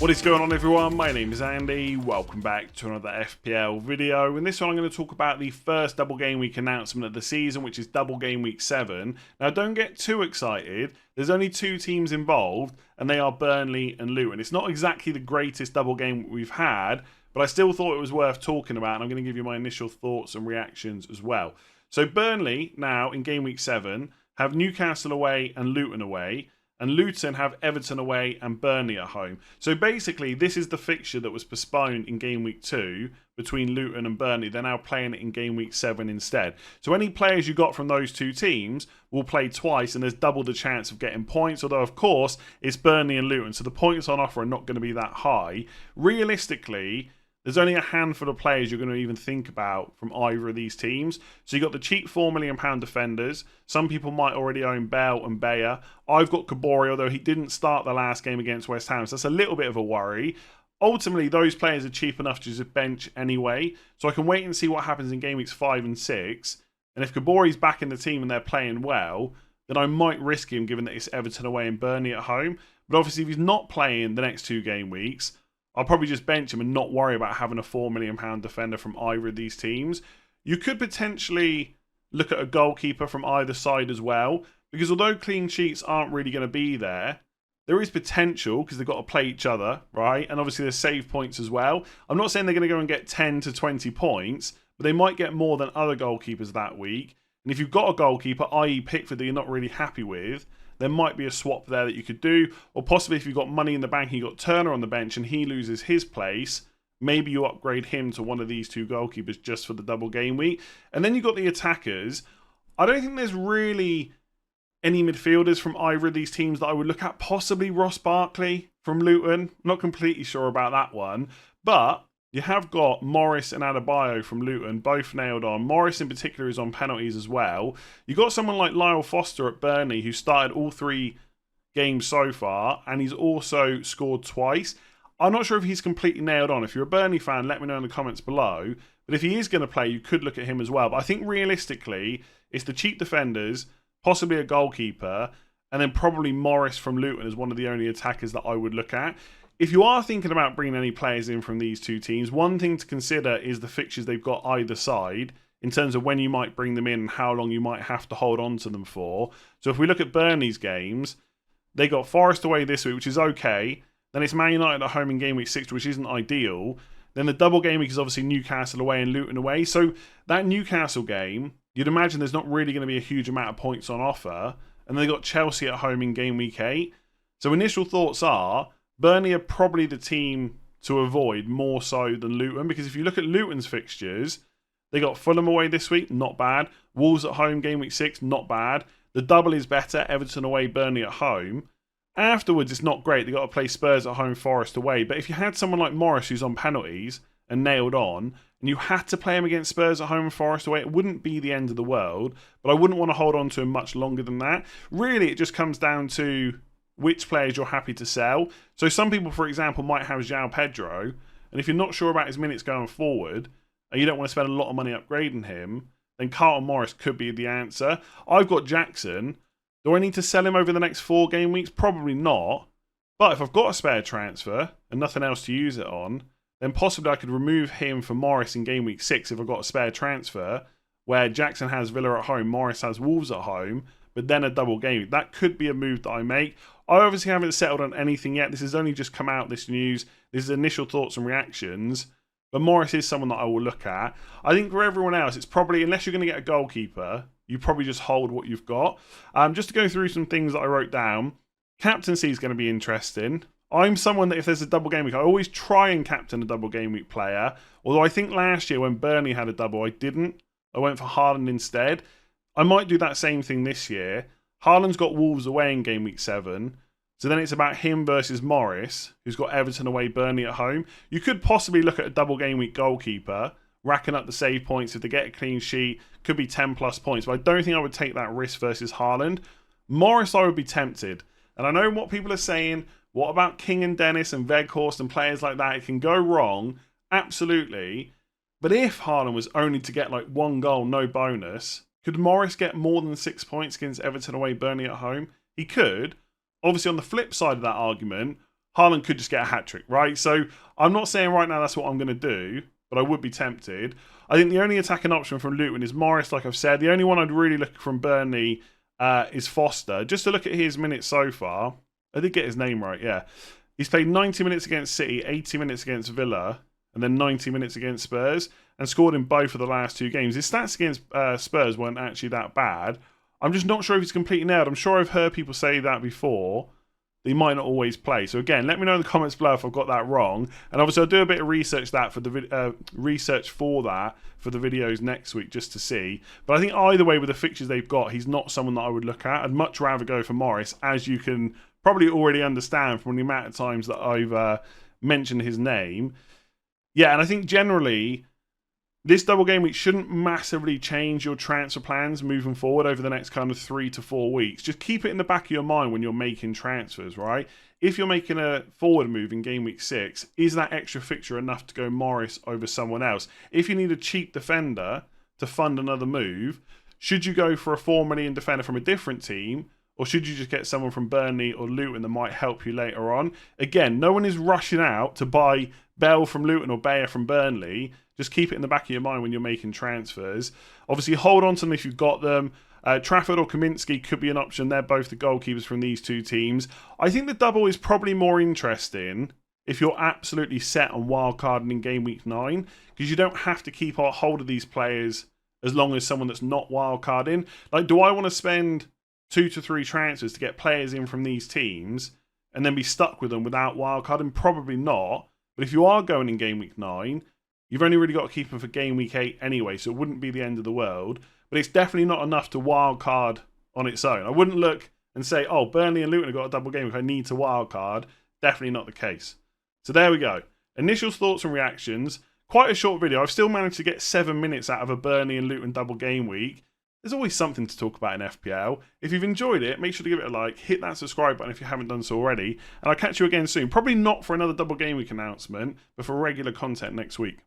What is going on, everyone? My name is Andy. Welcome back to another FPL video. In this one I'm going to talk about the first double game week announcement of the season, which is double game week 7. Now don't get too excited, there's only 2 teams involved and they are Burnley and Luton. It's not exactly the greatest double game we've had, but I still thought it was worth talking about, and I'm going to give you my initial thoughts and reactions as well. So Burnley now in game week 7 have Newcastle away and Luton away, and Luton have Everton away and Burnley at home. So basically, this is the fixture that was postponed in game week 2 between Luton and Burnley. They're now playing it in game week 7 instead. So any players you got from those 2 teams will play twice, and there's double the chance of getting points. Although, of course, it's Burnley and Luton, so the points on offer are not going to be that high. Realistically, there's only a handful of players you're going to even think about from either of these teams. So you've got the cheap £4 million defenders. Some people might already own Bell and Bayer. I've got Kabori, although he didn't start the last game against West Ham, so that's a little bit of a worry. Ultimately, those players are cheap enough to just bench anyway, so I can wait and see what happens in game weeks 5 and 6. And if Kabori's back in the team and they're playing well, then I might risk him given that it's Everton away and Burnley at home. But obviously, if he's not playing the next 2 game weeks, I'll probably just bench him and not worry about having a £4 million defender from either of these teams. You could potentially look at a goalkeeper from either side as well, because although clean sheets aren't really going to be there, there is potential because they've got to play each other, right? And obviously there's save points as well. I'm not saying they're going to go and get 10 to 20 points, but they might get more than other goalkeepers that week. And if you've got a goalkeeper, i.e. Pickford, that you're not really happy with, there might be a swap there that you could do. Or possibly if you've got money in the bank and you've got Turner on the bench and he loses his place, maybe you upgrade him to one of these 2 goalkeepers just for the double game week. And then you've got the attackers. I don't think there's really any midfielders from either of these teams that I would look at. Possibly Ross Barkley from Luton. Not completely sure about that one. But you have got Morris and Adebayo from Luton, both nailed on. Morris in particular is on penalties as well. You've got someone like Lyle Foster at Burnley who started all 3 games so far, and he's also scored twice. I'm not sure if he's completely nailed on. If you're a Burnley fan, let me know in the comments below. But if he is going to play, you could look at him as well. But I think realistically, it's the cheap defenders, possibly a goalkeeper, and then probably Morris from Luton as one of the only attackers that I would look at. If you are thinking about bringing any players in from these 2 teams, one thing to consider is the fixtures they've got either side in terms of when you might bring them in and how long you might have to hold on to them for. So if we look at Burnley's games, they got Forest away this week, which is okay. Then it's Man United at home in game week 6, which isn't ideal. Then the double game week is obviously Newcastle away and Luton away. So that Newcastle game, you'd imagine there's not really going to be a huge amount of points on offer. And they got Chelsea at home in game week 8. So initial thoughts are Burnley are probably the team to avoid more so than Luton, because if you look at Luton's fixtures, they got Fulham away this week, not bad. Wolves at home, game week 6, not bad. The double is better, Everton away, Burnley at home. Afterwards, it's not great. They got to play Spurs at home, Forest away. But if you had someone like Morris who's on penalties and nailed on, and you had to play him against Spurs at home and Forest away, it wouldn't be the end of the world. But I wouldn't want to hold on to him much longer than that. Really, it just comes down to which players you're happy to sell. So some people, for example, might have João Pedro, and if you're not sure about his minutes going forward, and you don't want to spend a lot of money upgrading him, then Carlton Morris could be the answer. I've got Jackson. Do I need to sell him over the next 4 game weeks? Probably not. But if I've got a spare transfer and nothing else to use it on, then possibly I could remove him for Morris in game week 6 if I've got a spare transfer, where Jackson has Villa at home, Morris has Wolves at home, but then a double game. That could be a move that I make. I obviously haven't settled on anything yet. This has only just come out, this news. This is initial thoughts and reactions. But Morris is someone that I will look at. I think for everyone else, it's probably, unless you're going to get a goalkeeper, you probably just hold what you've got. Just to go through some things that I wrote down. Captaincy is going to be interesting. I'm someone that if there's a double game week, I always try and captain a double game week player. Although I think last year when Burnley had a double, I didn't. I went for Haaland instead. I might do that same thing this year. Haaland's got Wolves away in game week 7. So then it's about him versus Morris, who's got Everton away, Burnley at home. You could possibly look at a double game week goalkeeper, racking up the save points. If they get a clean sheet, could be 10 plus points. But I don't think I would take that risk versus Haaland. Morris, I would be tempted. And I know what people are saying. What about King and Dennis and Weghorst and players like that? It can go wrong. Absolutely. But if Haaland was only to get like 1 goal, no bonus, could Morris get more than 6 points against Everton away, Burnley at home? He could. Obviously, on the flip side of that argument, Haaland could just get a hat-trick, right? So I'm not saying right now that's what I'm going to do, but I would be tempted. I think the only attacking option from Luton is Morris, like I've said. The only one I'd really look from Burnley is Foster. Just to look at his minutes so far. I did get his name right, yeah. He's played 90 minutes against City, 80 minutes against Villa, and then 90 minutes against Spurs, and scored in both of the last 2 games. His stats against Spurs weren't actually that bad. I'm just not sure if he's completely nailed. I'm sure I've heard people say that before. He might not always play. So again, let me know in the comments below if I've got that wrong. And obviously, I'll do a bit of research for the videos next week just to see. But I think either way, with the fixtures they've got, he's not someone that I would look at. I'd much rather go for Morris, as you can probably already understand from the amount of times that I've mentioned his name. Yeah, and I think generally, this double game week shouldn't massively change your transfer plans moving forward over the next kind of 3 to 4 weeks. Just keep it in the back of your mind when you're making transfers, right? If you're making a forward move in game week 6, is that extra fixture enough to go Morris over someone else? If you need a cheap defender to fund another move, should you go for a 4 million defender from a different team? Or should you just get someone from Burnley or Luton that might help you later on? Again, no one is rushing out to buy Bell from Luton or Bayer from Burnley. Just keep it in the back of your mind when you're making transfers. Obviously, hold on to them if you've got them. Trafford or Kaminsky could be an option. They're both the goalkeepers from these 2 teams. I think the double is probably more interesting if you're absolutely set on wildcarding in game week 9, because you don't have to keep hold of these players as long as someone that's not wildcarding. Like, do I want to spend 2 to 3 transfers to get players in from these teams and then be stuck with them without wildcarding? Probably not. But if you are going in game week 9, you've only really got to keep them for game week 8 anyway, so it wouldn't be the end of the world. But it's definitely not enough to wildcard on its own. I wouldn't look and say, oh, Burnley and Luton have got a double game week, I need to wildcard. Definitely not the case. So there we go. Initial thoughts and reactions. Quite a short video. I've still managed to get 7 minutes out of a Burnley and Luton double game week. There's always something to talk about in FPL. If you've enjoyed it, make sure to give it a like, hit that subscribe button if you haven't done so already, and I'll catch you again soon. Probably not for another double game week announcement, but for regular content next week.